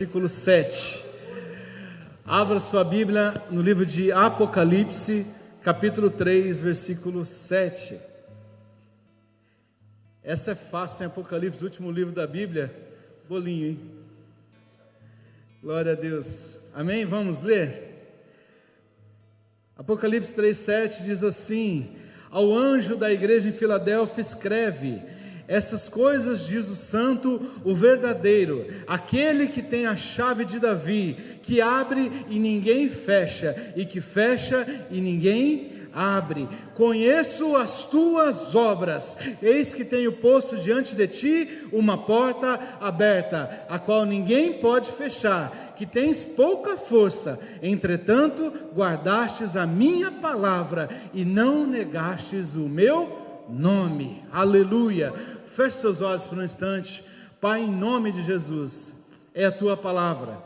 Versículo 7. Abra sua Bíblia no livro de Apocalipse, capítulo 3, versículo 7. Essa é fácil, em Apocalipse, o último livro da Bíblia. Bolinho, hein? Glória a Deus. Amém? Vamos ler? Apocalipse 3, 7 diz assim: ao anjo da igreja em Filadélfia escreve: essas coisas diz o santo, o verdadeiro, aquele que tem a chave de Davi, que abre e ninguém fecha, e que fecha e ninguém abre. Conheço as tuas obras, eis que tenho posto diante de ti uma porta aberta, a qual ninguém pode fechar, que tens pouca força, entretanto guardastes a minha palavra, e não negastes o meu nome. Aleluia. Feche seus olhos por um instante. Pai, em nome de Jesus, é a tua palavra,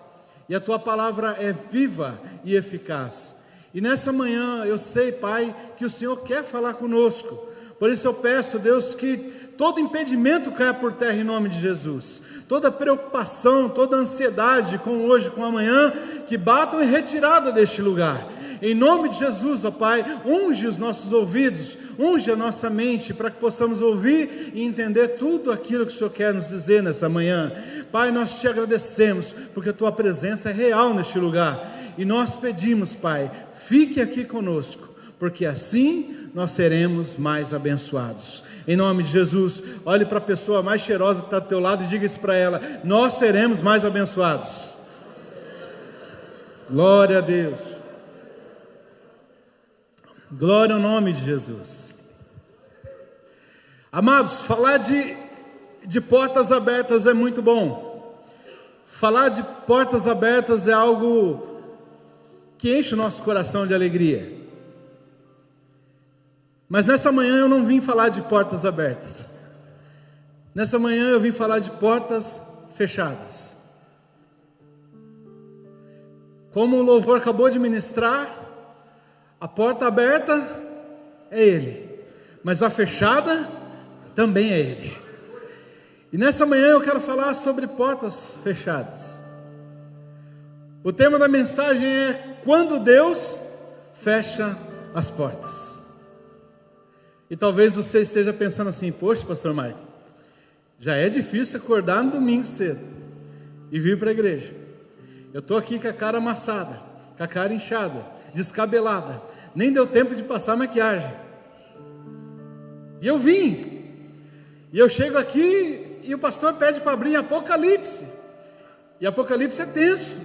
e a tua palavra é viva e eficaz. E nessa manhã eu sei, Pai, que o Senhor quer falar conosco. Por isso eu peço, Deus, que todo impedimento caia por terra em nome de Jesus. Toda preocupação, toda ansiedade com hoje, com amanhã, que batam em retirada deste lugar. Em nome de Jesus, ó Pai, unge os nossos ouvidos, unge a nossa mente, para que possamos ouvir e entender tudo aquilo que o Senhor quer nos dizer nessa manhã. Pai, nós te agradecemos, porque a tua presença é real neste lugar. E nós pedimos, Pai, fique aqui conosco, porque assim nós seremos mais abençoados. Em nome de Jesus, olhe para a pessoa mais cheirosa que está do teu lado e diga isso para ela: nós seremos mais abençoados. Glória a Deus. Glória ao nome de Jesus. Amados, falar de portas abertas é muito bom. Falar de portas abertas é algo que enche o nosso coração de alegria. Mas nessa manhã eu não vim falar de portas abertas. Nessa manhã eu vim falar de portas fechadas. Como o louvor acabou de ministrar, a porta aberta é Ele, mas a fechada também é Ele. E nessa manhã eu quero falar sobre portas fechadas. O tema da mensagem é: quando Deus fecha as portas. E talvez você esteja pensando assim: poxa, pastor Michael, já é difícil acordar no domingo cedo e vir para a igreja. Eu estou aqui com a cara amassada, com a cara inchada, descabelada, nem deu tempo de passar maquiagem. E eu vim, e eu chego aqui e o pastor pede para abrir Apocalipse, e Apocalipse é tenso,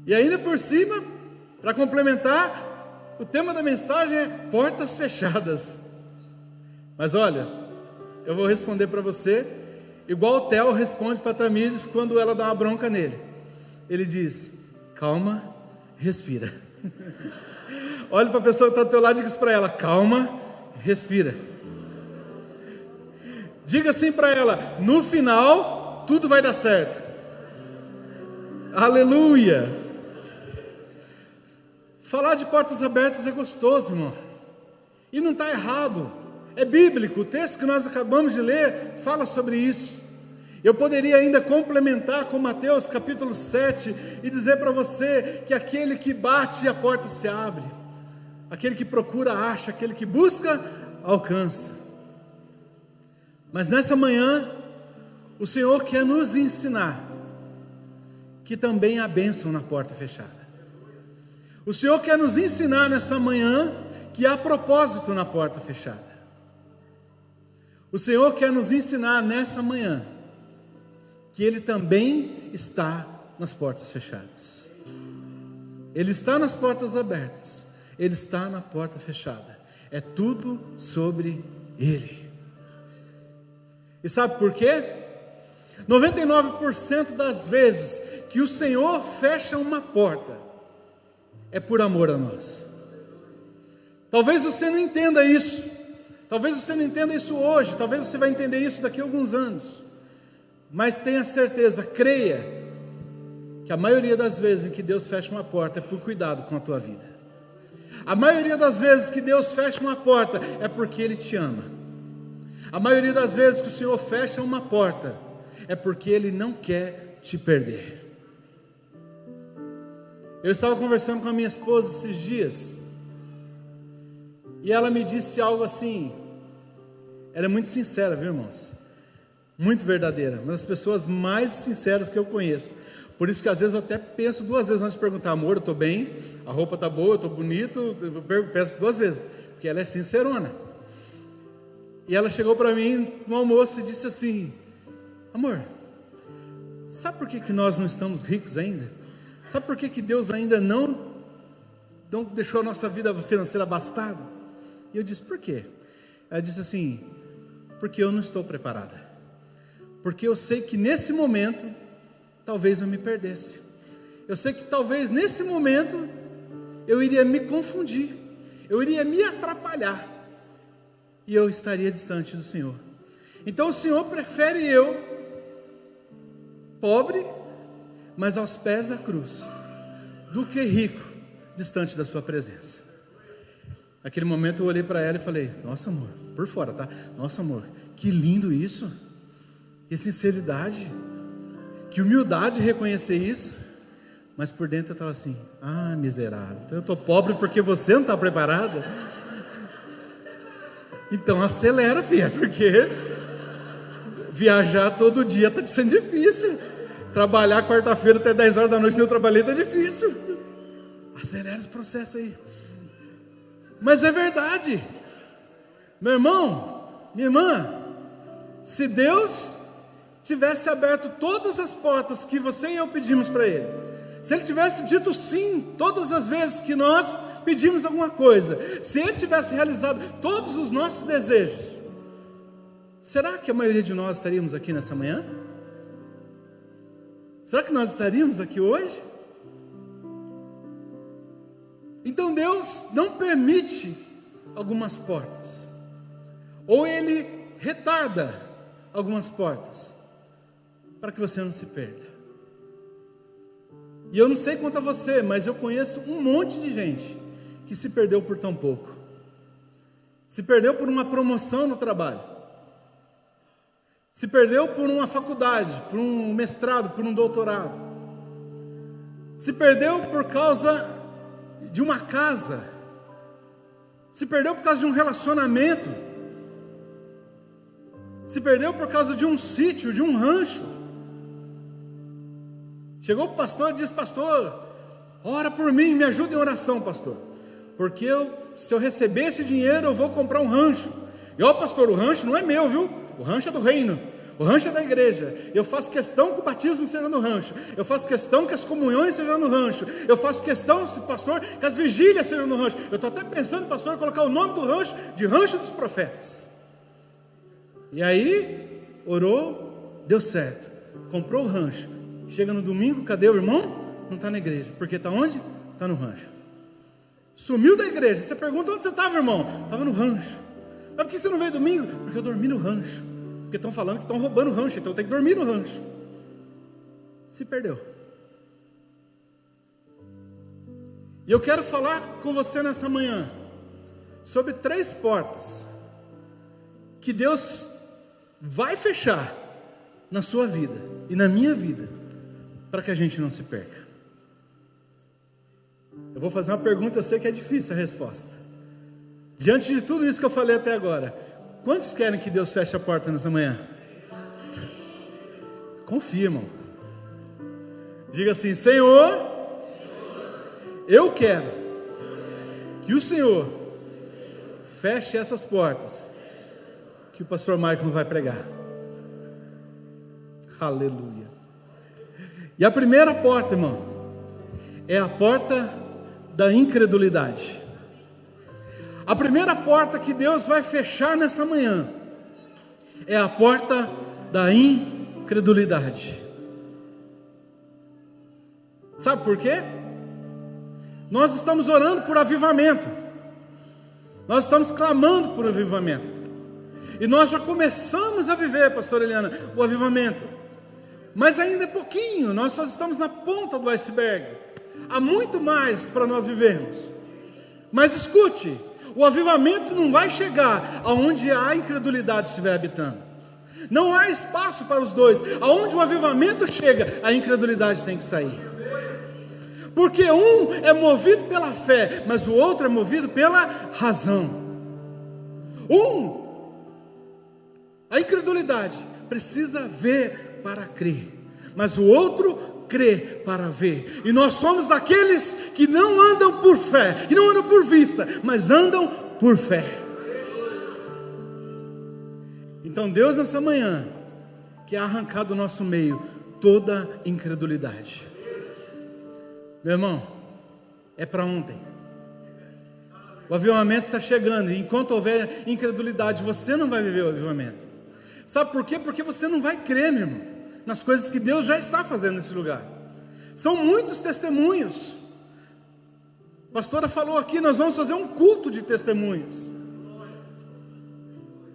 e ainda por cima, para complementar, o tema da mensagem é portas fechadas. Mas olha, eu vou responder para você igual o Theo responde para a Tamires quando ela dá uma bronca nele. Ele diz: calma, respira. Olha para a pessoa que está do teu lado e diga para ela: calma, respira. Diga assim para ela: no final tudo vai dar certo. Aleluia. Falar de portas abertas é gostoso, irmão, e não está errado, é bíblico. O texto que nós acabamos de ler fala sobre isso. Eu poderia ainda complementar com Mateus capítulo 7 e dizer para você que aquele que bate, a porta se abre, aquele que procura acha, aquele que busca alcança. Mas nessa manhã o Senhor quer nos ensinar que também há bênção na porta fechada. O Senhor quer nos ensinar nessa manhã que há propósito na porta fechada. O Senhor quer nos ensinar nessa manhã que Ele também está nas portas fechadas. Ele está nas portas abertas, Ele está na porta fechada. É tudo sobre Ele. E sabe por quê? 99% das vezes que o Senhor fecha uma porta é por amor a nós. Talvez você não entenda isso, talvez você não entenda isso hoje, talvez você vai entender isso daqui a alguns anos. Mas tenha certeza, creia, que a maioria das vezes em que Deus fecha uma porta é por cuidado com a tua vida. A maioria das vezes que Deus fecha uma porta é porque Ele te ama. A maioria das vezes que o Senhor fecha uma porta é porque Ele não quer te perder. Eu estava conversando com a minha esposa esses dias, e ela me disse algo assim, ela é muito sincera, viu, irmãos? Muito verdadeira, uma das pessoas mais sinceras que eu conheço. Por isso que às vezes eu até penso duas vezes antes de perguntar: amor, eu estou bem, a roupa está boa, eu estou bonito, eu penso duas vezes, porque ela é sincerona. E ela chegou para mim no almoço e disse assim: amor, sabe por que nós não estamos ricos ainda? Sabe por que Deus ainda não deixou a nossa vida financeira abastada? E eu disse: por quê? Ela disse assim: porque eu não estou preparada, porque eu sei que nesse momento talvez eu me perdesse, eu sei que talvez nesse momento eu iria me confundir, eu iria me atrapalhar, e eu estaria distante do Senhor. Então o Senhor prefere eu, pobre, mas aos pés da cruz, do que rico, distante da sua presença. Naquele momento eu olhei para ela e falei: nossa, amor, por fora, tá? Nossa, amor, que lindo isso, que sinceridade, que humildade reconhecer isso. Mas por dentro eu estava assim: ah, miserável, então eu estou pobre porque você não está preparada? Então acelera, filha, porque viajar todo dia está sendo difícil, trabalhar quarta-feira até 10 horas da noite, eu trabalhei, está difícil, acelera esse processo aí. Mas é verdade, meu irmão, minha irmã, se Deus tivesse aberto todas as portas que você e eu pedimos para Ele, se Ele tivesse dito sim todas as vezes que nós pedimos alguma coisa, se Ele tivesse realizado todos os nossos desejos, será que a maioria de nós estaríamos aqui nessa manhã? Será que nós estaríamos aqui hoje? Então Deus não permite algumas portas, ou Ele retarda algumas portas, para que você não se perda. E eu não sei quanto a você, mas eu conheço um monte de gente que se perdeu por tão pouco. Se perdeu por uma promoção no trabalho, se perdeu por uma faculdade, por um mestrado, por um doutorado, se perdeu por causa de uma casa, se perdeu por causa de um relacionamento, se perdeu por causa de um sítio, de um rancho. Chegou para o pastor e disse: pastor, ora por mim, me ajuda em oração, pastor, porque se eu receber esse dinheiro eu vou comprar um rancho. E ó, pastor, o rancho não é meu, viu? O rancho é do reino, o rancho é da igreja. Eu faço questão que o batismo seja no rancho, eu faço questão que as comunhões sejam no rancho, eu faço questão, pastor, que as vigílias sejam no rancho. Eu estou até pensando, pastor, em colocar o nome do rancho de Rancho dos Profetas. E aí, orou, deu certo, comprou o rancho. Chega no domingo, cadê o irmão? Não está na igreja, porque está onde? Está no rancho. Sumiu da igreja, você pergunta: onde você estava, irmão? Estava no rancho. Mas por que você não veio domingo? Porque eu dormi no rancho, porque estão falando que estão roubando o rancho, então eu tenho que dormir no rancho. Se perdeu. E eu quero falar com você nessa manhã sobre 3 portas que Deus vai fechar na sua vida e na minha vida, para que a gente não se perca. Eu vou fazer uma pergunta, eu sei que é difícil a resposta. Diante de tudo isso que eu falei até agora, quantos querem que Deus feche a porta nessa manhã? Confia, irmão. Diga assim: Senhor, eu quero que o Senhor feche essas portas que o pastor Michael vai pregar. Aleluia. E a primeira porta, irmão, é a porta da incredulidade. A primeira porta que Deus vai fechar nessa manhã é a porta da incredulidade. Sabe por quê? Nós estamos orando por avivamento, nós estamos clamando por avivamento, e nós já começamos a viver, pastora Eliana, o avivamento, mas ainda é pouquinho, nós só estamos na ponta do iceberg, há muito mais para nós vivermos. Mas escute, o avivamento não vai chegar aonde a incredulidade estiver habitando. Não há espaço para os dois. Aonde o avivamento chega, a incredulidade tem que sair. Porque um é movido pela fé, mas o outro é movido pela razão. A incredulidade precisa ver para crer, mas o outro crê para ver. E nós somos daqueles que não andam por fé, que não andam por vista, mas andam por fé. Então Deus nessa manhã quer arrancar do nosso meio toda incredulidade. Meu irmão, é para ontem. O avivamento está chegando, e enquanto houver incredulidade, você não vai viver o avivamento. Sabe por quê? Porque você não vai crer, meu irmão, nas coisas que Deus já está fazendo nesse lugar. São muitos testemunhos. A pastora falou aqui, nós vamos fazer um culto de testemunhos.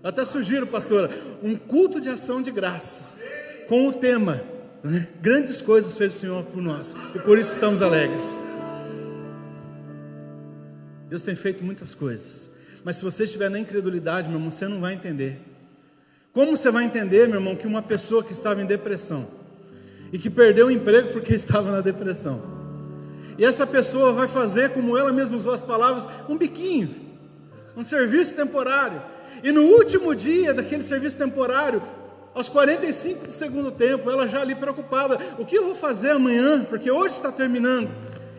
Eu até sugiro, pastora, um culto de ação de graças, com o tema, né? Grandes coisas fez o Senhor por nós, e por isso estamos alegres. Deus tem feito muitas coisas, mas se você estiver na incredulidade, meu irmão, você não vai entender. Como você vai entender, meu irmão, que uma pessoa que estava em depressão, e que perdeu o emprego porque estava na depressão, e essa pessoa vai fazer, como ela mesma usou as palavras, um biquinho, um serviço temporário, e no último dia daquele serviço temporário, aos 45 do segundo tempo, ela já ali preocupada, o que eu vou fazer amanhã, porque hoje está terminando,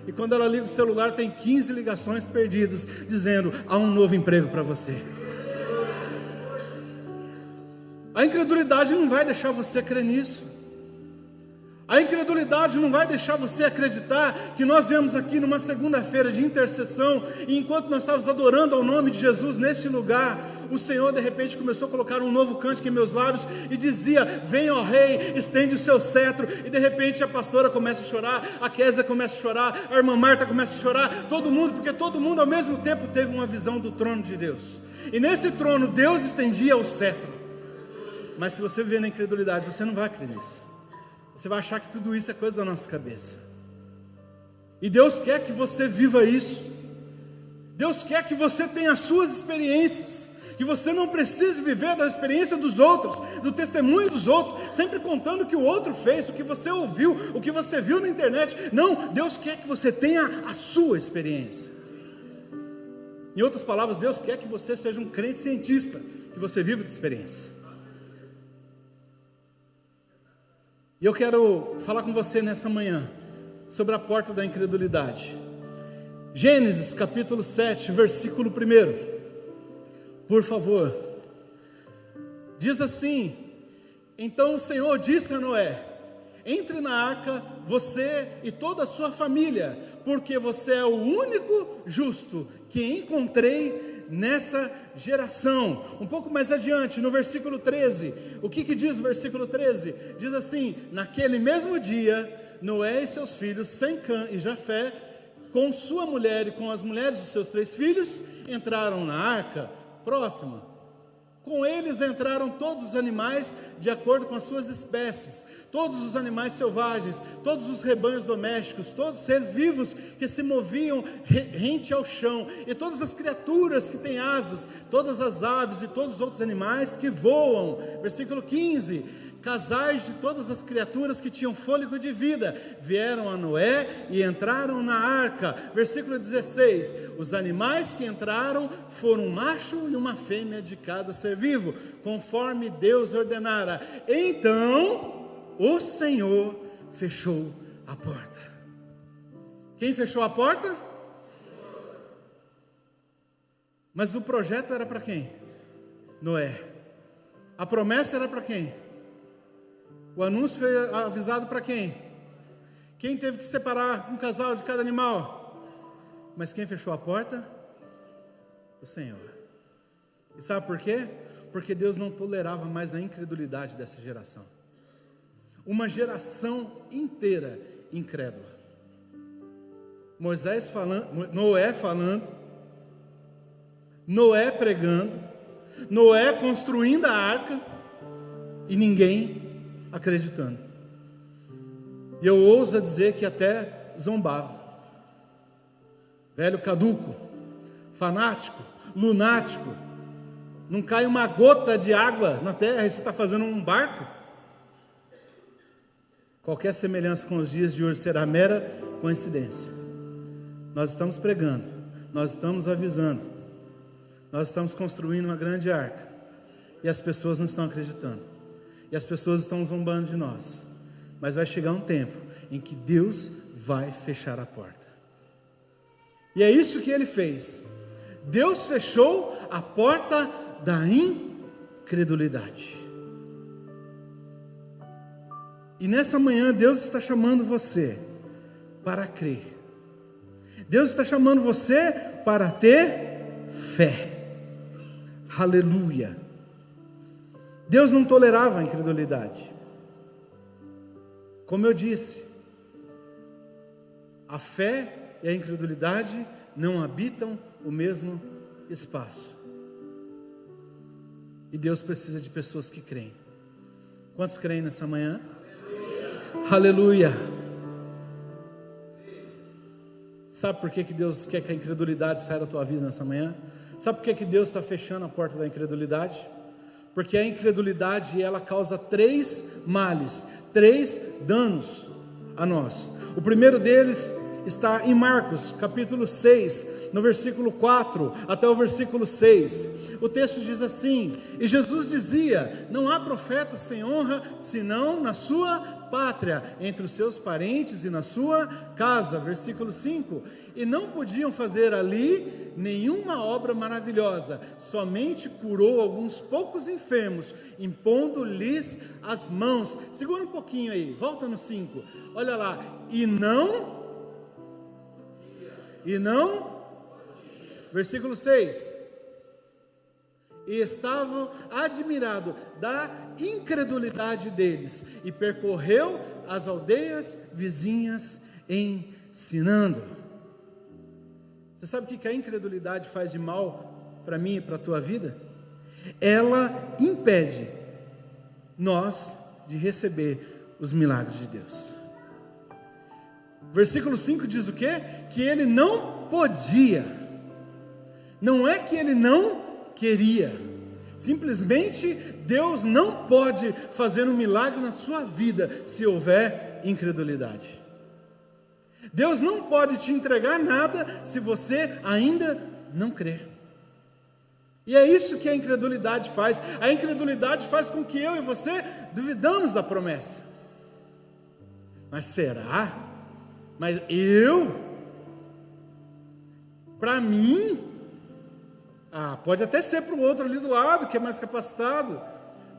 e quando ela liga o celular, tem 15 ligações perdidas, dizendo, há um novo emprego para você. A incredulidade não vai deixar você crer nisso. A incredulidade não vai deixar você acreditar que nós viemos aqui numa segunda-feira de intercessão, e enquanto nós estávamos adorando ao nome de Jesus neste lugar, o Senhor de repente começou a colocar um novo cântico em meus lábios, e dizia, vem ó rei, estende o seu cetro, e de repente a pastora começa a chorar, a Kézia começa a chorar, a irmã Marta começa a chorar, todo mundo, porque todo mundo ao mesmo tempo teve uma visão do trono de Deus, e nesse trono Deus estendia o cetro. Mas se você viver na incredulidade, você não vai crer nisso. Você vai achar que tudo isso é coisa da nossa cabeça. E Deus quer que você viva isso. Deus quer que você tenha as suas experiências, que você não precise viver da experiência dos outros, do testemunho dos outros, sempre contando o que o outro fez, o que você ouviu, o que você viu na internet. Não, Deus quer que você tenha a sua experiência. Em outras palavras, Deus quer que você seja um crente cientista, que você viva de experiência. E eu quero falar com você nessa manhã sobre a porta da incredulidade. Gênesis capítulo 7, versículo 1. Por favor. Diz assim: então o Senhor disse a Noé: entre na arca, você e toda a sua família, porque você é o único justo que encontrei nessa geração. Um pouco mais adiante, no versículo 13, o que diz o versículo 13? Diz assim: naquele mesmo dia, Noé e seus filhos, Sem, Cã e Jafé, com sua mulher e com as mulheres dos seus 3 filhos, entraram na arca. Próxima. Com eles entraram todos os animais de acordo com as suas espécies, todos os animais selvagens, todos os rebanhos domésticos, todos os seres vivos que se moviam rente ao chão, e todas as criaturas que têm asas, todas as aves e todos os outros animais que voam. Versículo 15: casais de todas as criaturas que tinham fôlego de vida vieram a Noé e entraram na arca. Versículo 16: os animais que entraram foram um macho e uma fêmea de cada ser vivo, conforme Deus ordenara. Então o Senhor fechou a porta. Quem fechou a porta? Mas o projeto era para quem? Noé. A promessa era para quem? O anúncio foi avisado para quem? Quem teve que separar um casal de cada animal? Mas quem fechou a porta? O Senhor. E sabe por quê? Porque Deus não tolerava mais a incredulidade dessa geração. Uma geração inteira incrédula. Moisés falando, Noé falando, Noé pregando, Noé construindo a arca, e ninguém acreditando. E eu ouso dizer que até zombava. Velho caduco, fanático, lunático. não cai uma gota de água na terra e você está fazendo um barco. Qualquer semelhança com os dias de hoje será mera coincidência. Nós estamos pregando, nós estamos avisando, nós estamos construindo uma grande arca, e as pessoas não estão acreditando, e as pessoas estão zombando de nós, mas vai chegar um tempo em que Deus vai fechar a porta, e é isso que Ele fez. Deus fechou a porta da incredulidade, e nessa manhã Deus está chamando você para crer. Deus está chamando você para ter fé. Aleluia. Deus não tolerava a incredulidade. Como eu disse, a fé e a incredulidade não habitam o mesmo espaço. E Deus precisa de pessoas que creem. Quantos creem nessa manhã? Aleluia. Sabe por que Deus quer que a incredulidade saia da tua vida nessa manhã? Sabe por que Deus está fechando a porta da incredulidade? Porque a incredulidade, ela causa 3 males, 3 danos a nós. O primeiro deles está em Marcos, capítulo 6, no versículo 4 até o versículo 6. O texto diz assim: e Jesus dizia: não há profeta sem honra, senão na sua pátria, entre os seus parentes e na sua casa. Versículo 5: e não podiam fazer ali nenhuma obra maravilhosa, somente curou alguns poucos enfermos, impondo-lhes as mãos. Segura um pouquinho aí, volta no 5, olha lá. E não, versículo 6, e estavam admirados da incredulidade deles, e percorreu as aldeias vizinhas ensinando. Você sabe o que a incredulidade faz de mal para mim e para a tua vida? Ela impede nós de receber os milagres de Deus. Versículo 5 diz o quê? Que ele não podia. Não é que ele não queria, simplesmente Deus não pode fazer um milagre na sua vida se houver incredulidade. Deus não pode te entregar nada se você ainda não crer. E é isso que a incredulidade faz. A incredulidade faz com que eu e você duvidamos da promessa. Mas será? Mas para mim, pode até ser para o outro ali do lado, que é mais capacitado,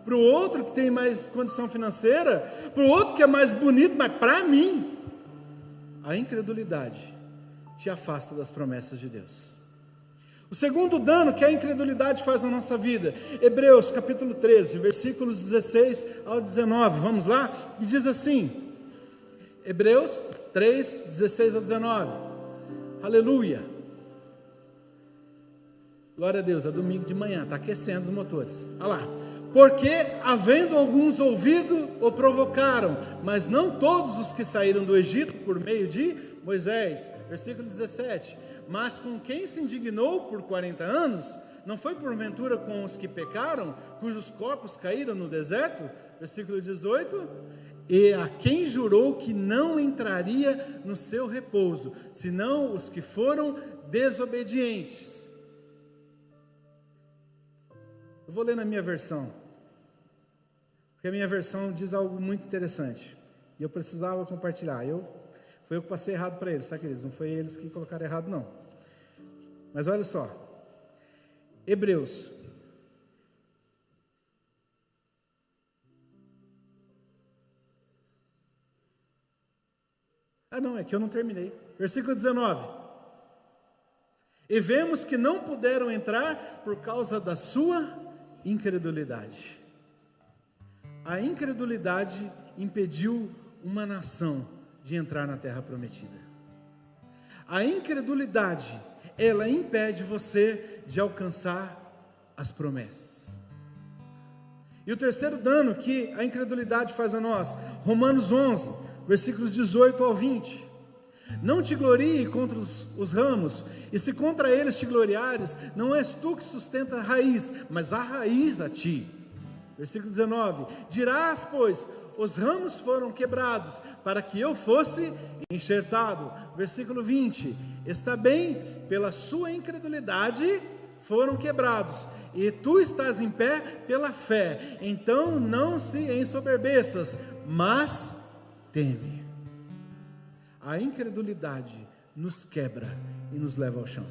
para o outro que tem mais condição financeira, para o outro que é mais bonito, mas para mim, a incredulidade te afasta das promessas de Deus. O segundo dano que a incredulidade faz na nossa vida, Hebreus capítulo 13, versículos 16 ao 19, vamos lá? E diz assim, Hebreus 3, 16 ao 19, aleluia. Glória a Deus, é domingo de manhã, está aquecendo os motores. Olha lá. Porque, havendo alguns ouvido, o provocaram, mas não todos os que saíram do Egito por meio de Moisés. Versículo 17. Mas com quem se indignou por 40 anos, não foi porventura com os que pecaram, cujos corpos caíram no deserto? Versículo 18. E a quem jurou que não entraria no seu repouso, senão os que foram desobedientes. Eu vou ler na minha versão, porque a minha versão diz algo muito interessante, e eu precisava compartilhar. Foi eu que passei errado para eles, tá, queridos? Não foi eles que colocaram errado, não. Mas olha só, Hebreus, não, é que eu não terminei, versículo 19, e vemos que não puderam entrar por causa da sua incredulidade. A incredulidade impediu uma nação de entrar na terra prometida. A incredulidade, ela impede você de alcançar as promessas. E o terceiro dano que a incredulidade faz a nós, Romanos 11, versículos 18 ao 20. Não te glorie contra os ramos, e se contra eles te gloriares, não és tu que sustenta a raiz, mas a raiz a ti. Versículo 19: dirás, pois, os ramos foram quebrados, para que eu fosse enxertado. Versículo 20: está bem, pela sua incredulidade foram quebrados, e tu estás em pé pela fé. Então não se ensoberbeças, mas teme. A incredulidade nos quebra e nos leva ao chão,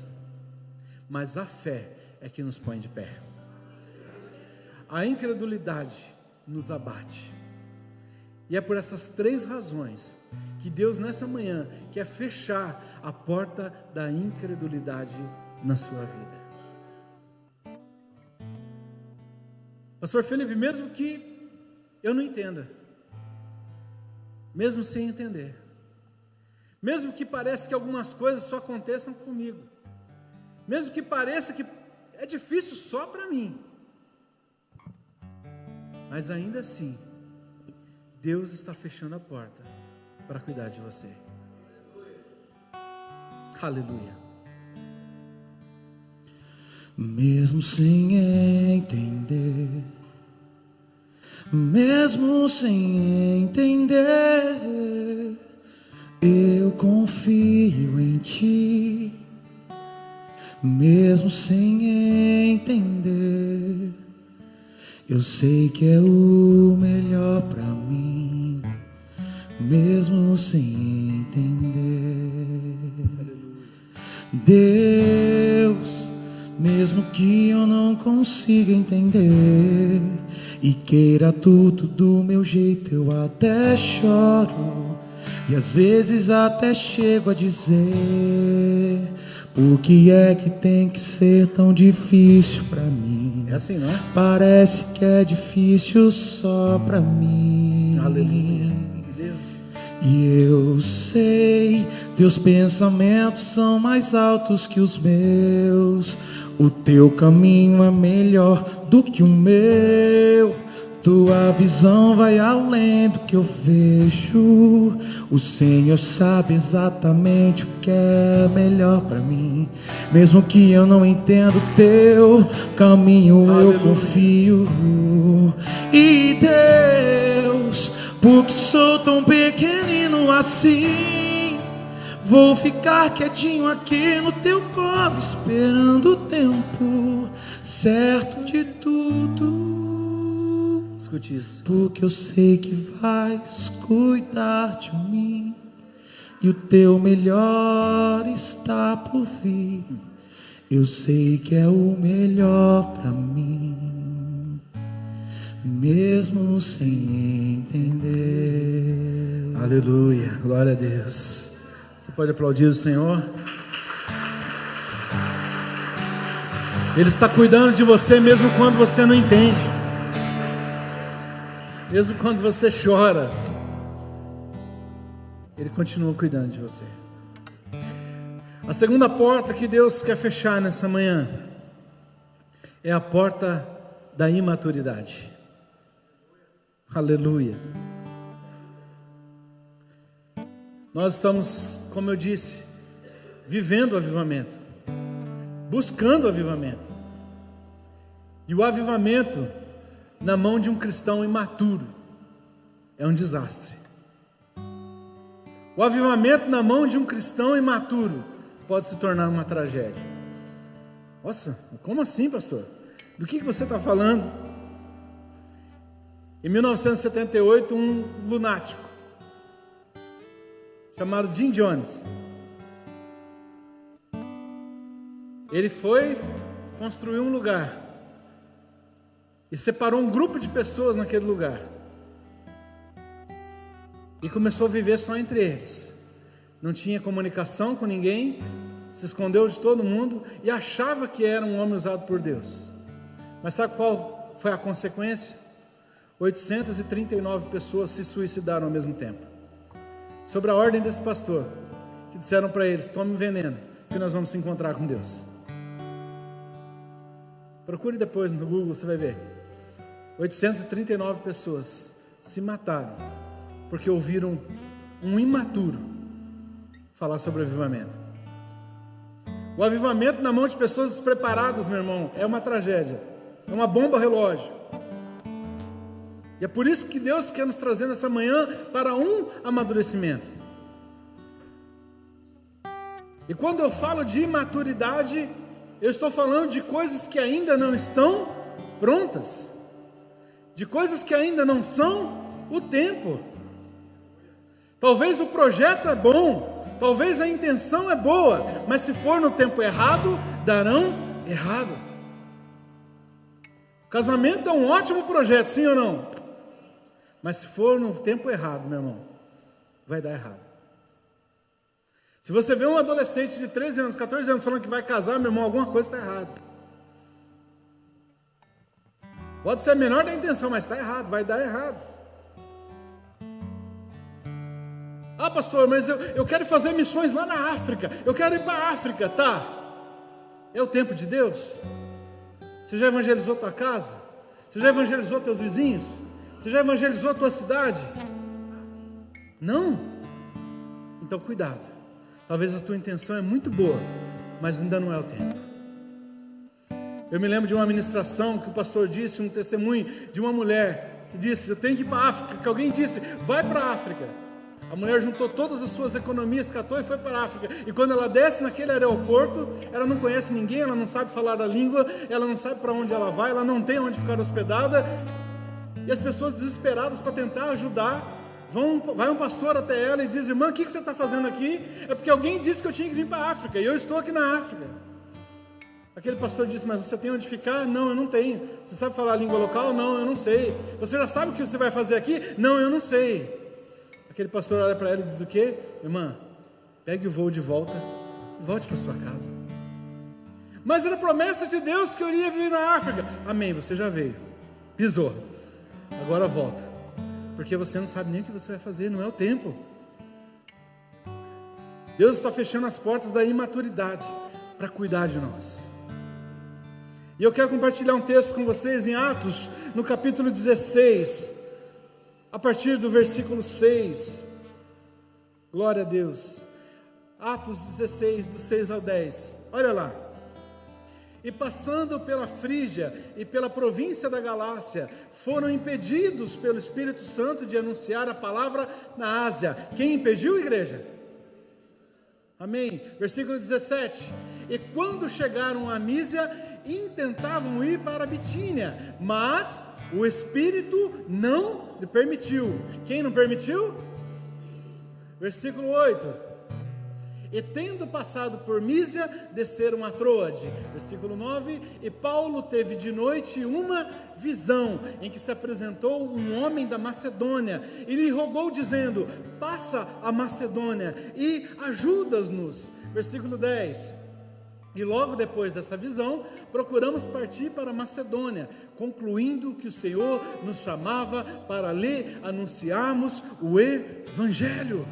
mas a fé é que nos põe de pé. A incredulidade nos abate, e é por essas 3 razões que Deus nessa manhã quer fechar a porta da incredulidade na sua vida. Pastor Felipe, mesmo que eu não entenda, mesmo sem entender, mesmo que pareça que algumas coisas só aconteçam comigo, mesmo que pareça que é difícil só para mim, mas ainda assim, Deus está fechando a porta para cuidar de você. Aleluia. Mesmo sem entender, mesmo sem entender, eu confio em ti. Mesmo sem entender, eu sei que é o melhor para mim. Mesmo sem entender, Deus, mesmo que eu não consiga entender e queira tudo do meu jeito, eu até choro e às vezes até chego a dizer: por que é que tem que ser tão difícil pra mim? É assim, não é? Parece que é difícil só pra mim. Aleluia. Deus. E eu sei, teus pensamentos são mais altos que os meus. O teu caminho é melhor do que o meu. Tua visão vai além do que eu vejo. O Senhor sabe exatamente o que é melhor para mim. Mesmo que eu não entenda o teu caminho, aleluia, eu confio. E Deus, porque sou tão pequenino assim, vou ficar quietinho aqui no teu colo, esperando o tempo certo de tudo. Escute isso. Porque eu sei que vais cuidar de mim, e o teu melhor está por vir. Eu sei que é o melhor para mim, mesmo sem entender. Aleluia, glória a Deus. Você pode aplaudir o Senhor? Ele está cuidando de você mesmo quando você não entende, mesmo quando você chora, Ele continua cuidando de você. A segunda porta que Deus quer fechar nessa manhã é a porta da imaturidade. Aleluia. Nós estamos, como eu disse, vivendo o avivamento, buscando o avivamento. E o avivamento na mão de um cristão imaturo é um desastre. O avivamento na mão de um cristão imaturo pode se tornar uma tragédia. Nossa, como assim, pastor? Do que você está falando? Em 1978, um lunático chamado Jim Jones, ele foi construir um lugar e separou um grupo de pessoas naquele lugar e começou a viver só entre eles. Não tinha comunicação com ninguém, se escondeu de todo mundo e achava que era um homem usado por Deus. Mas sabe qual foi a consequência? 839 pessoas se suicidaram ao mesmo tempo, sobre a ordem desse pastor, que disseram para eles: tome veneno, que nós vamos se encontrar com Deus. Procure depois no Google, você vai ver. 839 pessoas se mataram porque ouviram um imaturo falar sobre o avivamento. O avivamento na mão de pessoas despreparadas, meu irmão, é uma tragédia, é uma bomba relógio. E é por isso que Deus quer nos trazer nessa manhã para um amadurecimento. E quando eu falo de imaturidade, eu estou falando de coisas que ainda não estão prontas, de coisas que ainda não são o tempo. Talvez o projeto é bom, talvez a intenção é boa, mas se for no tempo errado, darão errado. O casamento é um ótimo projeto, sim ou não? Mas se for no tempo errado, meu irmão, vai dar errado. Se você vê um adolescente de 13 anos, 14 anos falando que vai casar, meu irmão, alguma coisa está errada. Pode ser a menor da intenção, mas está errado, vai dar errado. Ah, pastor, mas eu quero fazer missões lá na África, eu quero ir para a África, tá? É o tempo de Deus? Você já evangelizou tua casa? Você já evangelizou teus vizinhos? Você já evangelizou a tua cidade? Não? Então cuidado. Talvez a tua intenção é muito boa, mas ainda não é o tempo. Eu me lembro de uma ministração que o pastor disse, um testemunho de uma mulher que disse, eu tenho que ir para a África, que alguém disse, vai para a África. A mulher juntou todas as suas economias, catou e foi para a África. E quando ela desce naquele aeroporto, ela não conhece ninguém, ela não sabe falar a língua, ela não sabe para onde ela vai, ela não tem onde ficar hospedada. E as pessoas desesperadas para tentar ajudar, vai um pastor até ela e diz, irmã, o que você está fazendo aqui? É porque alguém disse que eu tinha que vir para a África, e eu estou aqui na África. Aquele pastor disse, mas você tem onde ficar? Não, eu não tenho. Você sabe falar a língua local? Não, eu não sei. Você já sabe o que você vai fazer aqui? Não, eu não sei. Aquele pastor olha para ela e diz o quê? Irmã, pegue o voo de volta e volte para sua casa. Mas era promessa de Deus que eu iria vir na África. Amém, você já veio, pisou, agora volta, porque você não sabe nem o que você vai fazer, não é o tempo. Deus está fechando as portas da imaturidade para cuidar de nós. E eu quero compartilhar um texto com vocês em Atos, no capítulo 16, a partir do versículo 6, glória a Deus, Atos 16, do 6 ao 10, olha lá. E passando pela Frígia e pela província da Galácia, foram impedidos pelo Espírito Santo de anunciar a palavra na Ásia. Quem impediu, igreja? Amém, versículo 17, e quando chegaram a Mísia, intentavam ir para a Bitínia, mas o Espírito não lhe permitiu. Quem não permitiu? Versículo 8. E tendo passado por Mísia, desceram a Troade. Versículo 9. E Paulo teve de noite uma visão, em que se apresentou um homem da Macedônia, e lhe rogou dizendo, passa a Macedônia e ajuda-nos. Versículo 10. E logo depois dessa visão, procuramos partir para a Macedônia, concluindo que o Senhor nos chamava para lhe anunciarmos o Evangelho.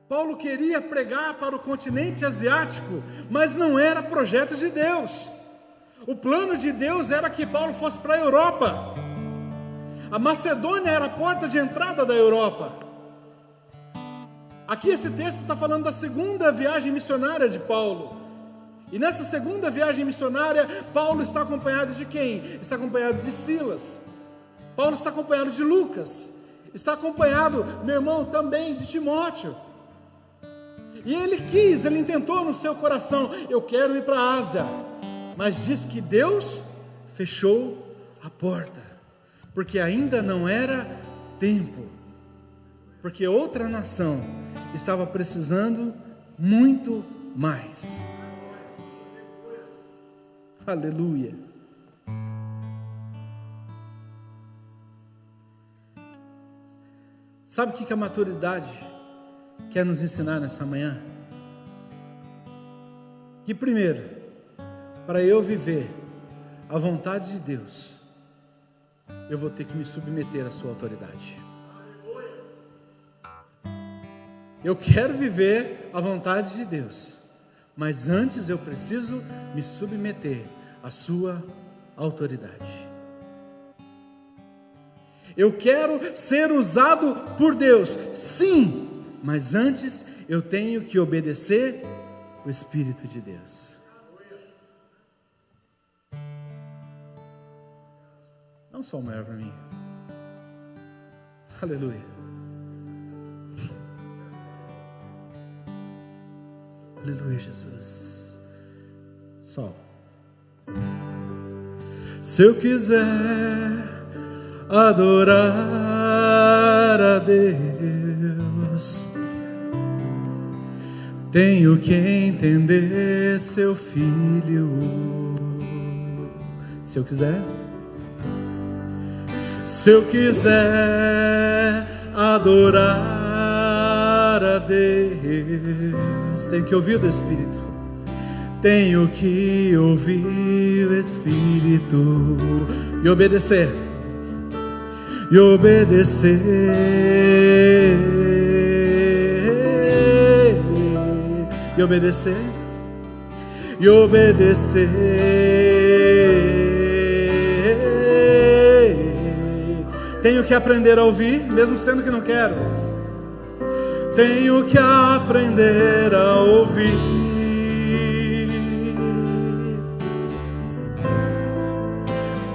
Paulo queria pregar para o continente asiático, mas não era projeto de Deus. O plano de Deus era que Paulo fosse para a Europa. A Macedônia era a porta de entrada da Europa. Aqui esse texto está falando da segunda viagem missionária de Paulo. E nessa segunda viagem missionária, Paulo está acompanhado de quem? Está acompanhado de Silas. Paulo está acompanhado de Lucas. Está acompanhado, meu irmão, também de Timóteo. E ele intentou no seu coração, eu quero ir para a Ásia. Mas diz que Deus fechou a porta, porque ainda não era tempo. Porque outra nação estava precisando muito mais. Aleluia. Sabe o que a maturidade quer nos ensinar nessa manhã? Que primeiro, para eu viver a vontade de Deus, eu vou ter que me submeter à sua autoridade. Eu quero viver a vontade de Deus, mas antes eu preciso me submeter à sua autoridade. Eu quero ser usado por Deus, sim, mas antes eu tenho que obedecer o Espírito de Deus. Dá um som maior para mim. Aleluia. Aleluia, Jesus. Sol. Se eu quiser adorar a Deus, tenho que entender seu filho. Se eu quiser adorar a Deus, tenho que ouvir do Espírito. Tenho que ouvir o Espírito e obedecer. E obedecer. E obedecer. E obedecer. Tenho que aprender a ouvir, mesmo sendo que não quero. Tenho que aprender a ouvir.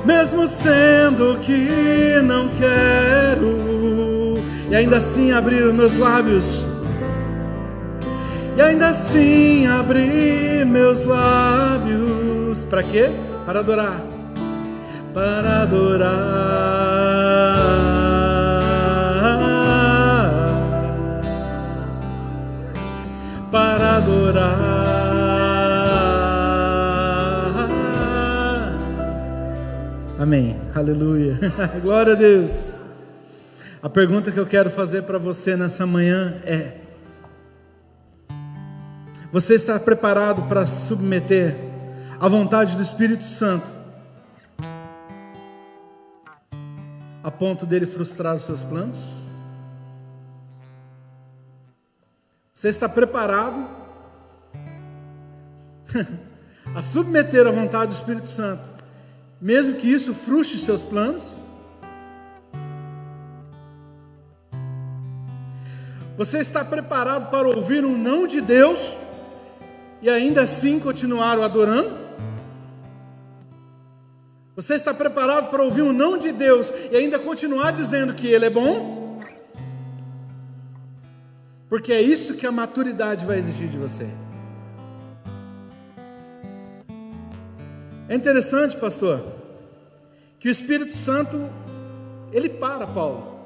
Mesmo sendo que não quero, e ainda assim abrir os meus lábios, e ainda assim abrir meus lábios, para quê? Para adorar, para adorar, para adorar. Amém, aleluia, glória a Deus. A pergunta que eu quero fazer para você nessa manhã é: você está preparado para submeter à vontade do Espírito Santo, a ponto dele frustrar os seus planos? Você está preparado a submeter à vontade do Espírito Santo, mesmo que isso frustre seus planos? Você está preparado para ouvir um não de Deus e ainda assim continuar o adorando? Você está preparado para ouvir um não de Deus e ainda continuar dizendo que Ele é bom? Porque é isso que a maturidade vai exigir de você. É interessante, pastor, que o Espírito Santo, ele para Paulo.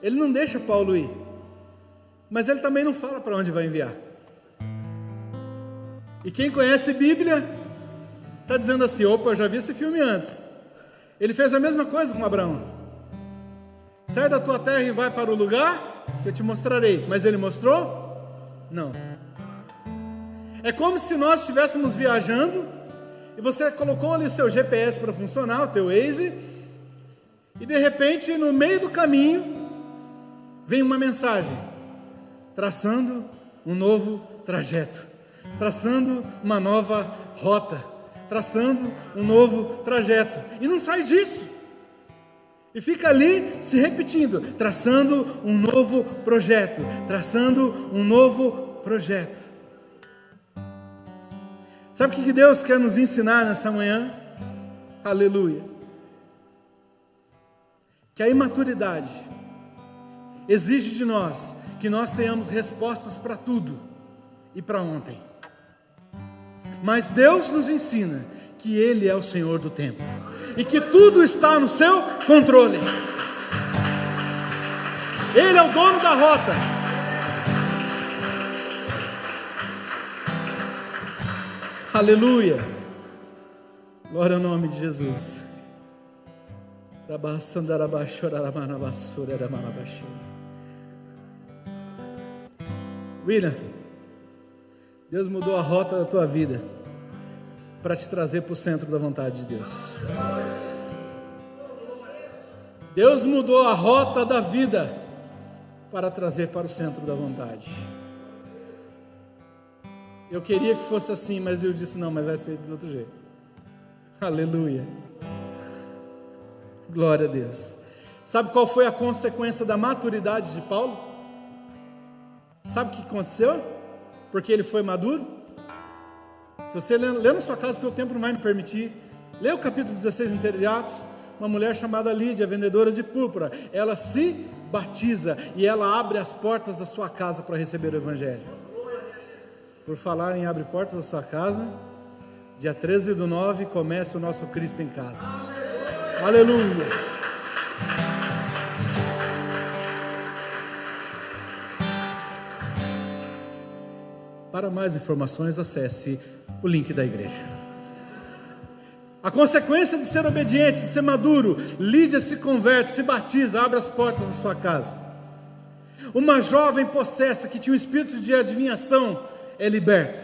Ele não deixa Paulo ir. Mas ele também não fala para onde vai enviar. E quem conhece Bíblia, está dizendo assim: opa, eu já vi esse filme antes. Ele fez a mesma coisa com Abraão. Sai da tua terra e vai para o lugar que eu te mostrarei. Mas ele mostrou? Não. É como se nós estivéssemos viajando e você colocou ali o seu GPS para funcionar, o teu Waze, e de repente, no meio do caminho, vem uma mensagem, traçando um novo trajeto, traçando uma nova rota, traçando um novo trajeto, e não sai disso, e fica ali se repetindo, traçando um novo projeto, traçando um novo projeto. Sabe o que Deus quer nos ensinar nessa manhã? Aleluia. Que a imaturidade exige de nós que nós tenhamos respostas para tudo e para ontem. Mas Deus nos ensina que Ele é o Senhor do tempo e que tudo está no seu controle. Ele é o dono da rota. Aleluia, glória ao nome de Jesus. William, Deus mudou a rota da tua vida para te trazer para o centro da vontade de Deus. Deus mudou a rota da vida para trazer para o centro da vontade. Eu queria que fosse assim, mas eu disse não, mas vai ser de outro jeito. Aleluia. Glória a Deus. Sabe qual foi a consequência da maturidade de Paulo? Sabe o que aconteceu? Porque ele foi maduro? Se você lê na sua casa, porque o tempo não vai me permitir, lê o capítulo 16 inteiro de Atos. Uma mulher chamada Lídia, vendedora de púrpura, ela se batiza e ela abre as portas da sua casa para receber o Evangelho. Por falar em abre portas da sua casa, dia 13/9 começa o nosso Cristo em Casa. Aleluia! Para mais informações, acesse o link da igreja. A consequência de ser obediente, de ser maduro, Lídia se converte, se batiza, abre as portas da sua casa. Uma jovem possessa que tinha um espírito de adivinhação é liberta.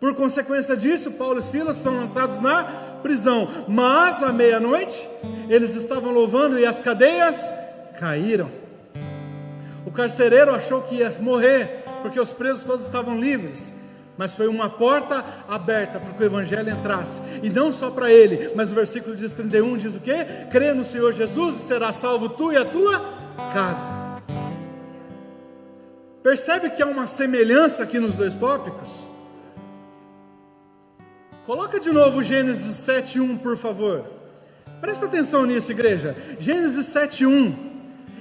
Por consequência disso, Paulo e Silas são lançados na prisão. Mas à meia-noite, eles estavam louvando e as cadeias caíram. O carcereiro achou que ia morrer, porque os presos todos estavam livres. Mas foi uma porta aberta para que o Evangelho entrasse. E não só para ele, mas o versículo 31 diz o quê? Crê no Senhor Jesus e será salvo tu e a tua casa. Percebe que há uma semelhança aqui nos dois tópicos? Coloca de novo Gênesis 7:1, por favor. Presta atenção nisso, igreja. Gênesis 7:1.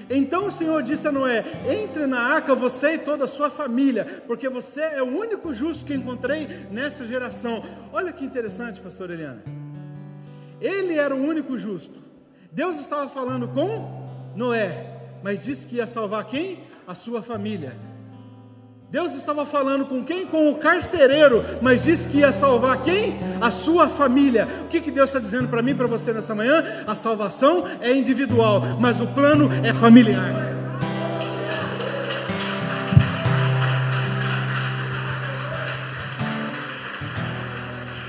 Então o Senhor disse a Noé: entre na arca você e toda a sua família, porque você é o único justo que encontrei nessa geração. Olha que interessante, pastor Eliana. Ele era o único justo. Deus estava falando com Noé, mas disse que ia salvar quem? A sua família. Deus estava falando com quem? Com o carcereiro, mas disse que ia salvar quem? A sua família. O que Deus está dizendo para mim e para você nessa manhã? A salvação é individual, mas o plano é familiar.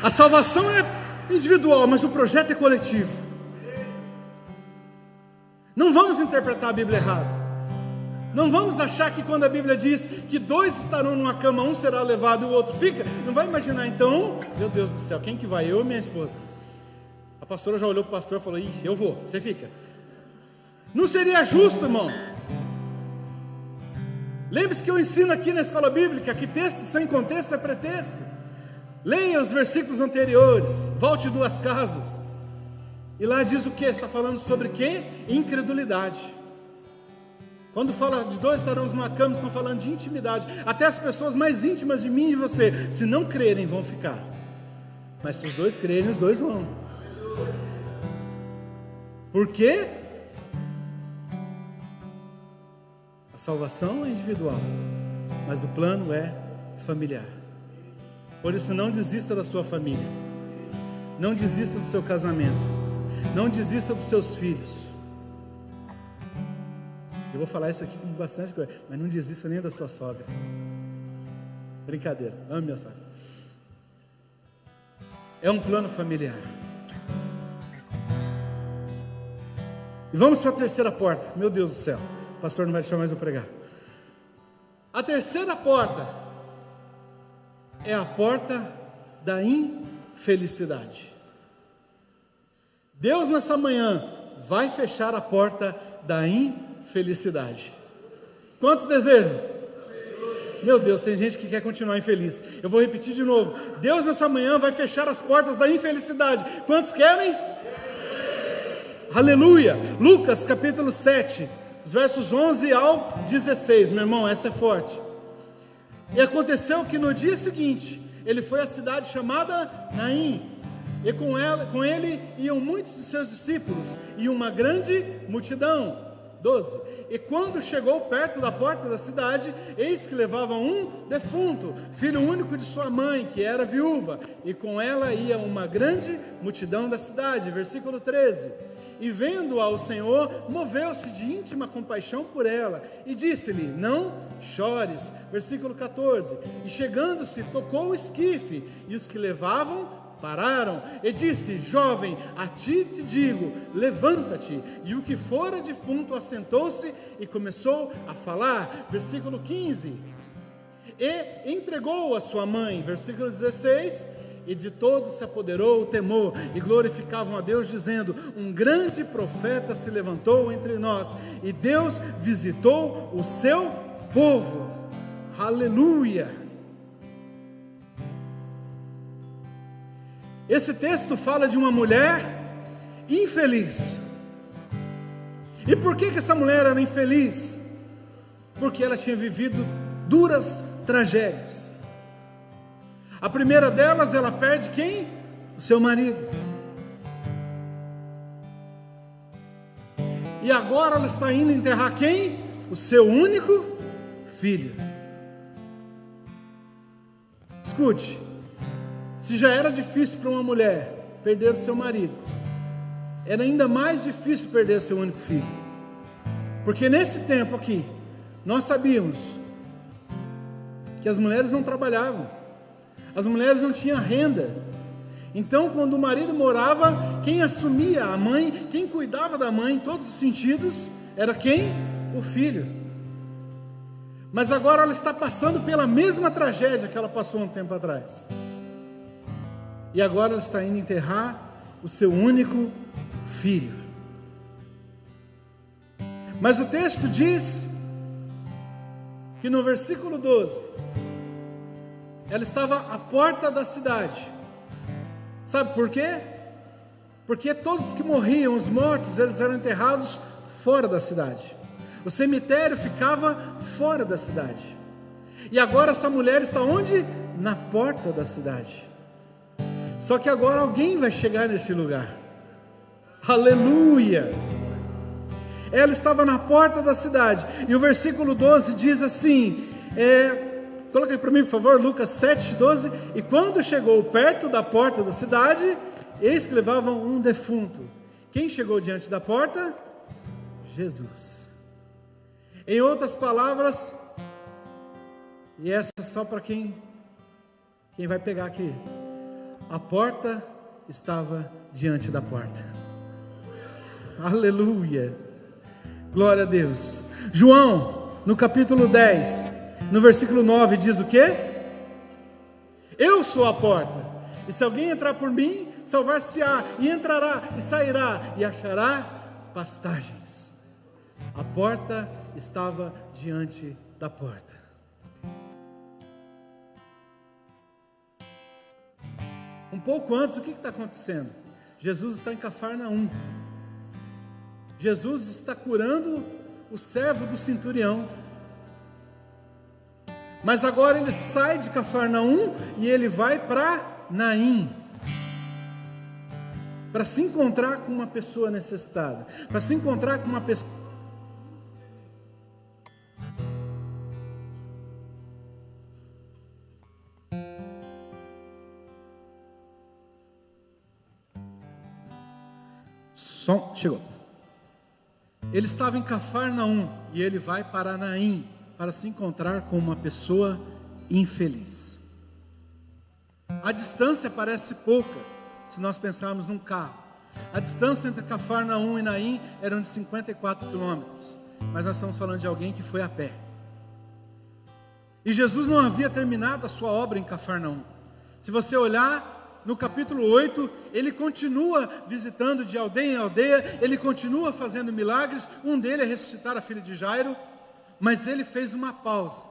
A salvação é individual, mas o projeto é coletivo. Não vamos interpretar a Bíblia errado. Não vamos achar que quando a Bíblia diz que dois estarão numa cama, um será levado e o outro fica, não vai imaginar então, meu Deus do céu, quem que vai? Eu e minha esposa. A pastora já olhou para o pastor e falou: ixi, eu vou, você fica. Não seria justo, irmão. Lembre-se que eu ensino aqui na escola bíblica que texto sem contexto é pretexto. Leia os versículos anteriores, volte 2 casas, e lá diz o que? Está falando sobre quê? Incredulidade. Quando fala de dois estarão numa cama, estão falando de intimidade. Até as pessoas mais íntimas de mim e de você, se não crerem, vão ficar. Mas se os dois crerem, os dois vão. Por quê? A salvação é individual, mas o plano é familiar. Por isso, não desista da sua família. Não desista do seu casamento. Não desista dos seus filhos. Eu vou falar isso aqui com bastante coisa, mas não desista nem da sua sogra. Brincadeira, ame a sogra. É um plano familiar. E vamos para a terceira porta. Meu Deus do céu, o pastor não vai deixar mais eu pregar. A terceira porta é a porta da infelicidade. Deus nessa manhã vai fechar a porta da infelicidade. Quantos desejam? Meu Deus, tem gente que quer continuar infeliz. Eu vou repetir de novo. Deus nessa manhã vai fechar as portas da infelicidade. Quantos querem? Aleluia. Lucas capítulo 7, os versos 11 ao 16. Meu irmão, essa é forte. E aconteceu que no dia seguinte ele foi à cidade chamada Naim, e com ele iam muitos de seus discípulos e uma grande multidão. 12. E quando chegou perto da porta da cidade, eis que levavam um defunto, filho único de sua mãe, que era viúva, e com ela ia uma grande multidão da cidade. Versículo 13. E vendo-a o Senhor, moveu-se de íntima compaixão por ela, e disse-lhe: não chores. Versículo 14. E chegando-se, tocou o esquife, e os que levavam pararam, e disse: jovem, a ti te digo, levanta-te. E o que fora defunto assentou-se e começou a falar. Versículo 15. E entregou a sua mãe. Versículo 16. E de todos se apoderou o temor, e glorificavam a Deus, dizendo: um grande profeta se levantou entre nós, e Deus visitou o seu povo. Aleluia! Esse texto fala de uma mulher infeliz. E por que essa mulher era infeliz? Porque ela tinha vivido duras tragédias. A primeira delas, ela perde quem? O seu marido. E agora ela está indo enterrar quem? O seu único filho. Escute, se já era difícil para uma mulher perder o seu marido, era ainda mais difícil perder o seu único filho. Porque nesse tempo aqui, nós sabíamos que as mulheres não trabalhavam, as mulheres não tinham renda. Então, quando o marido morava, quem assumia a mãe, quem cuidava da mãe em todos os sentidos, era quem? O filho. Mas agora ela está passando pela mesma tragédia que ela passou um tempo atrás. E agora ela está indo enterrar o seu único filho. Mas o texto diz que no versículo 12, ela estava à porta da cidade. Sabe por quê? Porque todos que morriam, os mortos, eles eram enterrados fora da cidade. O cemitério ficava fora da cidade. E agora essa mulher está onde? Na porta da cidade. Só que agora alguém vai chegar neste lugar. Aleluia! Ela estava na porta da cidade. E o versículo 12 diz assim, coloca aí para mim por favor, Lucas 7:12. E quando chegou perto da porta da cidade, eis que levavam um defunto. Quem chegou diante da porta? Jesus. Em outras palavras, e essa só para quem vai pegar aqui, a porta estava diante da porta. Aleluia, glória a Deus. João, no capítulo 10, no versículo 9, diz o quê? Eu sou a porta, e se alguém entrar por mim, salvar-se-á, e entrará, e sairá, e achará pastagens. A porta estava diante da porta. Um pouco antes, o que está acontecendo? Jesus está em Cafarnaum. Jesus está curando o servo do centurião. Mas agora ele sai de Cafarnaum e ele vai para Naim, para se encontrar com uma pessoa necessitada, para se encontrar com uma pessoa. Som, chegou. Ele estava em Cafarnaum e ele vai para Naim para se encontrar com uma pessoa infeliz. A distância parece pouca se nós pensarmos num carro. A distância entre Cafarnaum e Naim era de 54 quilômetros, mas nós estamos falando de alguém que foi a pé. E Jesus não havia terminado a sua obra em Cafarnaum. Se você olhar no capítulo 8, ele continua visitando de aldeia em aldeia, ele continua fazendo milagres. Um deles é ressuscitar a filha de Jairo, mas ele fez uma pausa.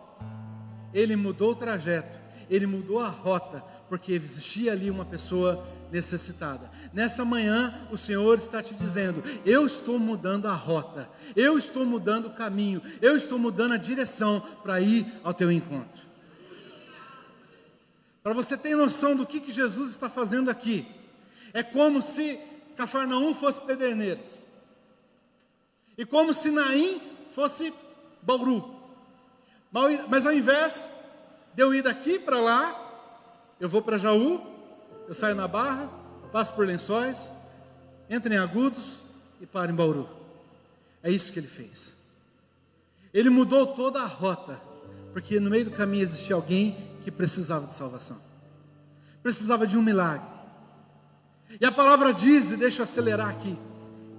Ele mudou o trajeto, ele mudou a rota, porque existia ali uma pessoa necessitada. Nessa manhã, o Senhor está te dizendo: eu estou mudando a rota, eu estou mudando o caminho, eu estou mudando a direção para ir ao teu encontro. Para você ter noção do que Jesus está fazendo aqui, é como se Cafarnaum fosse Pederneiras, e como se Naim fosse Bauru. Mas ao invés de eu ir daqui para lá, eu vou para Jaú, eu saio na Barra, passo por Lençóis, entro em Agudos e paro em Bauru. É isso que ele fez. Ele mudou toda a rota, porque no meio do caminho existia alguém que precisava de salvação, precisava de um milagre. E a palavra diz, e deixa eu acelerar aqui,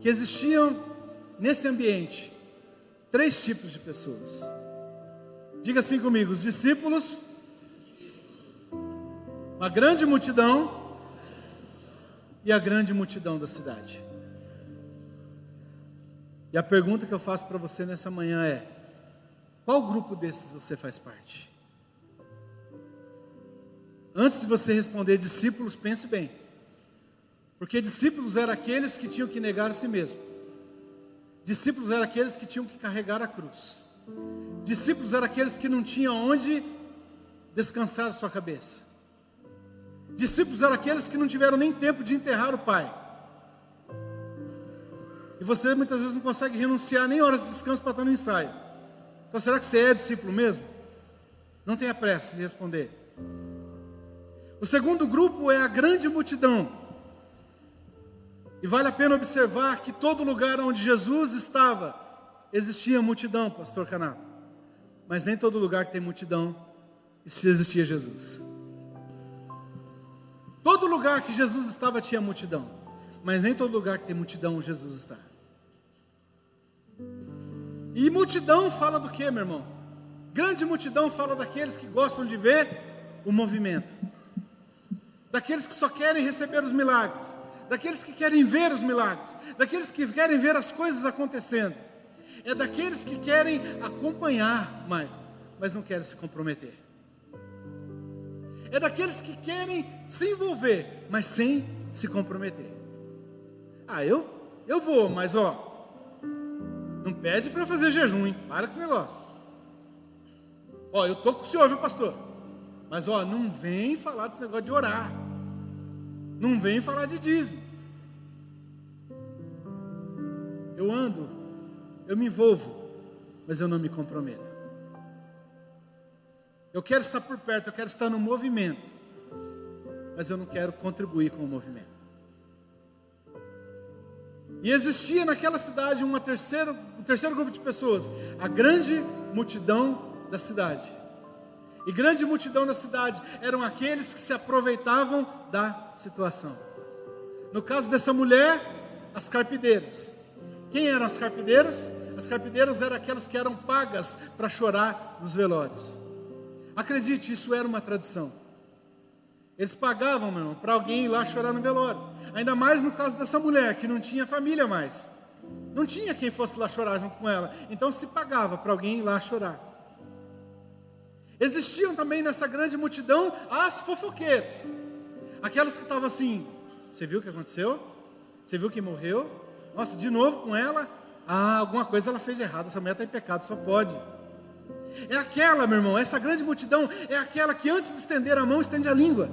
que existiam nesse ambiente 3 tipos de pessoas. Diga assim comigo: os discípulos, uma grande multidão e a grande multidão da cidade. E a pergunta que eu faço para você nessa manhã é: qual grupo desses você faz parte? antes de você responder discípulos, pense bem. Porque discípulos eram aqueles que tinham que negar a si mesmo. Discípulos eram aqueles que tinham que carregar a cruz. Discípulos eram aqueles que não tinham onde descansar a sua cabeça. Discípulos eram aqueles que não tiveram nem tempo de enterrar o pai. E você muitas vezes não consegue renunciar nem horas de descanso para estar no ensaio. Então será que você é discípulo mesmo? Não tenha pressa de responder. O segundo grupo é a grande multidão. E vale a pena observar que todo lugar onde Jesus estava, existia multidão, pastor Canato. Mas nem todo lugar que tem multidão, existia Jesus. Todo lugar que Jesus estava tinha multidão. Mas nem todo lugar que tem multidão, Jesus está. E multidão fala do que, meu irmão? Grande multidão fala daqueles que gostam de ver o movimento. Daqueles que só querem receber os milagres. Daqueles que querem ver os milagres. Daqueles que querem ver as coisas acontecendo. É daqueles que querem acompanhar, mas não querem se comprometer. É daqueles que querem se envolver, mas sem se comprometer. Eu vou, mas não pede para fazer jejum, hein? Para com esse negócio. Eu estou com o senhor, viu, pastor? Mas não vem falar desse negócio de orar. Não vem falar de dízimo. Eu ando, eu me envolvo, mas eu não me comprometo. Eu quero estar por perto, eu quero estar no movimento, mas eu não quero contribuir com o movimento. E existia naquela cidade um terceiro grupo de pessoas, a grande multidão da cidade. E grande multidão da cidade eram aqueles que se aproveitavam da situação. No caso dessa mulher, as carpideiras. Quem eram as carpideiras? As carpideiras eram aquelas que eram pagas para chorar nos velórios. Acredite, isso era uma tradição. Eles pagavam, meu irmão, para alguém ir lá chorar no velório. Ainda mais no caso dessa mulher, que não tinha família mais. Não tinha quem fosse lá chorar junto com ela. Então se pagava para alguém ir lá chorar. Existiam também nessa grande multidão as fofoqueiras. Aquelas que estavam assim: você viu o que aconteceu? Você viu quem morreu? Nossa, de novo com ela? Alguma coisa ela fez de errado, essa mulher está em pecado, só pode. É aquela, meu irmão, essa grande multidão é aquela que antes de estender a mão, estende a língua.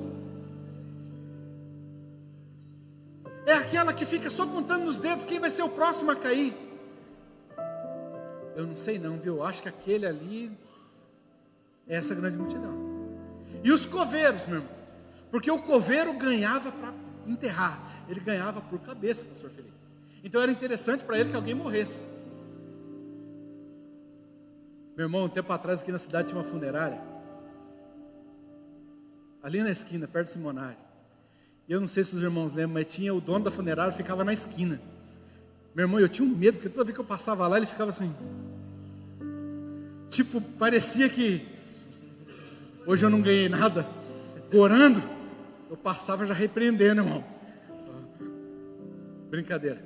É aquela que fica só contando nos dedos quem vai ser o próximo a cair. Eu não sei não, viu? Eu acho que aquele ali é essa grande multidão. E os coveiros, meu irmão, porque o coveiro ganhava para enterrar, ele ganhava por cabeça, pastor Felipe. Então era interessante para ele que alguém morresse. Meu irmão, um tempo atrás aqui na cidade tinha uma funerária, ali na esquina, perto do Simonário. E eu não sei se os irmãos lembram, mas tinha o dono da funerária, ficava na esquina. Meu irmão, eu tinha um medo, porque toda vez que eu passava lá, ele ficava assim, tipo, parecia que hoje eu não ganhei nada, orando. Eu passava já repreendendo, irmão. Brincadeira.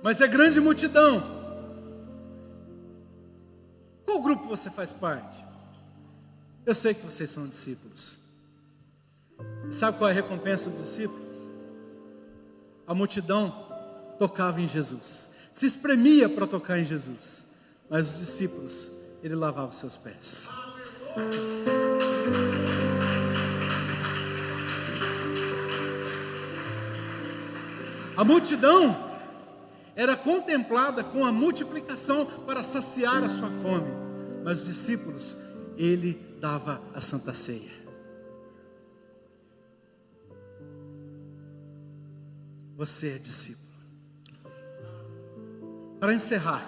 Mas é grande multidão. Qual grupo você faz parte? Eu sei que vocês são discípulos. E sabe qual é a recompensa do discípulo? A multidão tocava em Jesus, se espremia para tocar em Jesus, mas os discípulos, ele lavava os seus pés. A multidão era contemplada com a multiplicação para saciar a sua fome, mas os discípulos, ele dava a Santa Ceia. Você é discípulo. Para encerrar,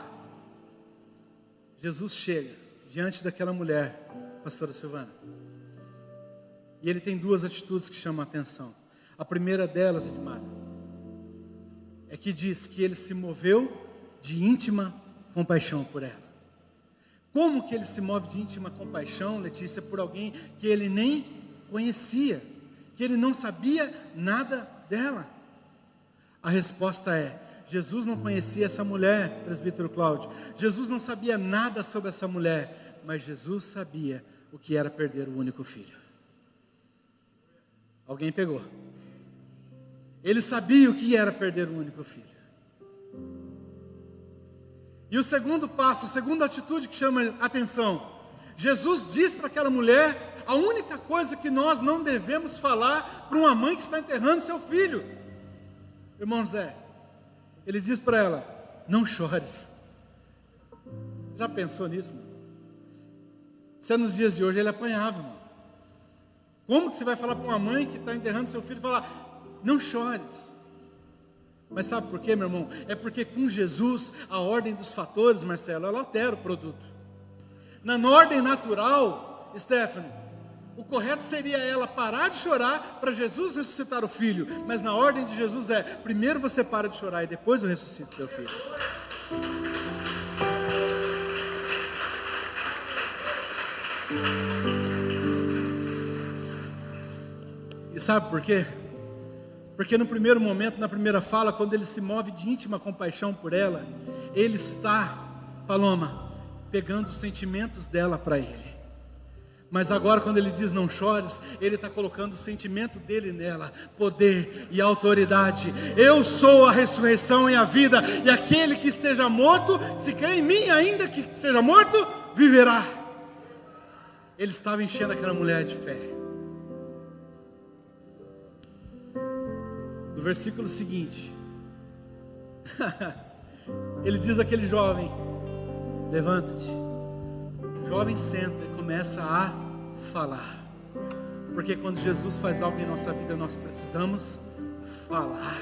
Jesus chega diante daquela mulher, pastora Silvana, e ele tem duas atitudes que chamam a atenção. A primeira delas, Edmar, é que diz que ele se moveu de íntima compaixão por ela. Como que ele se move de íntima compaixão, Letícia, por alguém que ele nem conhecia, que ele não sabia nada dela? A resposta é: Jesus não conhecia essa mulher, presbítero Cláudio. Jesus não sabia nada sobre essa mulher, mas Jesus sabia o que era perder o único filho. Alguém pegou. Ele sabia o que era perder um único filho. E o segundo passo, a segunda atitude que chama a atenção, Jesus diz para aquela mulher a única coisa que nós não devemos falar para uma mãe que está enterrando seu filho. Irmão Zé, ele diz para ela: não chores. Já pensou nisso, mano? Se é nos dias de hoje, ele apanhava, mano. Como que você vai falar para uma mãe que está enterrando seu filho e falar: não chores? Mas sabe por quê, meu irmão? É porque com Jesus, a ordem dos fatores, Marcelo, ela altera o produto. Na ordem natural, Stephanie, o correto seria ela parar de chorar para Jesus ressuscitar o filho. Mas na ordem de Jesus é: primeiro você para de chorar e depois eu ressuscito teu filho. E sabe por quê? Porque no primeiro momento, na primeira fala, quando ele se move de íntima compaixão por ela, ele está, Paloma, pegando os sentimentos dela para ele. Mas agora quando ele diz não chores, ele está colocando o sentimento dele nela, poder e autoridade. Eu sou a ressurreição e a vida, e aquele que esteja morto, se crê em mim, ainda que seja morto, viverá. Ele estava enchendo aquela mulher de fé. No versículo seguinte, ele diz àquele jovem: levanta-te. O jovem senta e começa a falar. Porque quando Jesus faz algo em nossa vida, nós precisamos falar.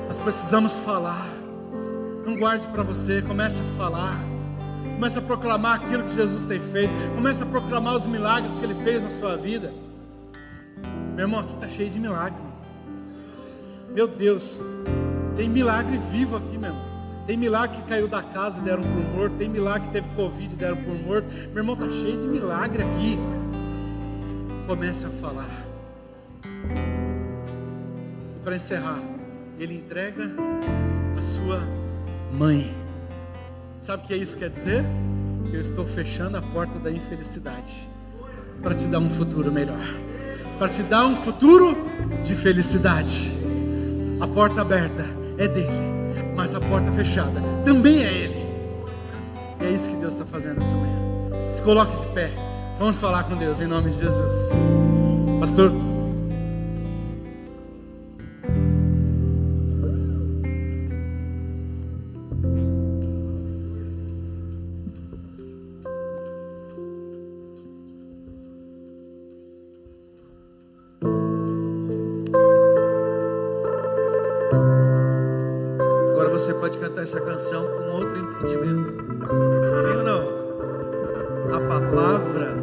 Nós precisamos falar. Não guarde para você, comece a falar. Comece a proclamar aquilo que Jesus tem feito. Comece a proclamar os milagres que Ele fez na sua vida. Meu irmão, aqui está cheio de milagre. Meu Deus, tem milagre vivo aqui, meu irmão. Tem milagre que caiu da casa e deram por morto. Tem milagre que teve Covid e deram por morto. Meu irmão, está cheio de milagre aqui. Comece a falar. E para encerrar, ele entrega a sua mãe. Sabe o que isso quer dizer? Que eu estou fechando a porta da infelicidade para te dar um futuro melhor, para te dar um futuro de felicidade. A porta aberta é dele, mas a porta fechada também é ele. É isso que Deus está fazendo essa manhã. Se coloque de pé, vamos falar com Deus em nome de Jesus. Pastor, você pode cantar essa canção com outro entendimento. Sim ou não? A palavra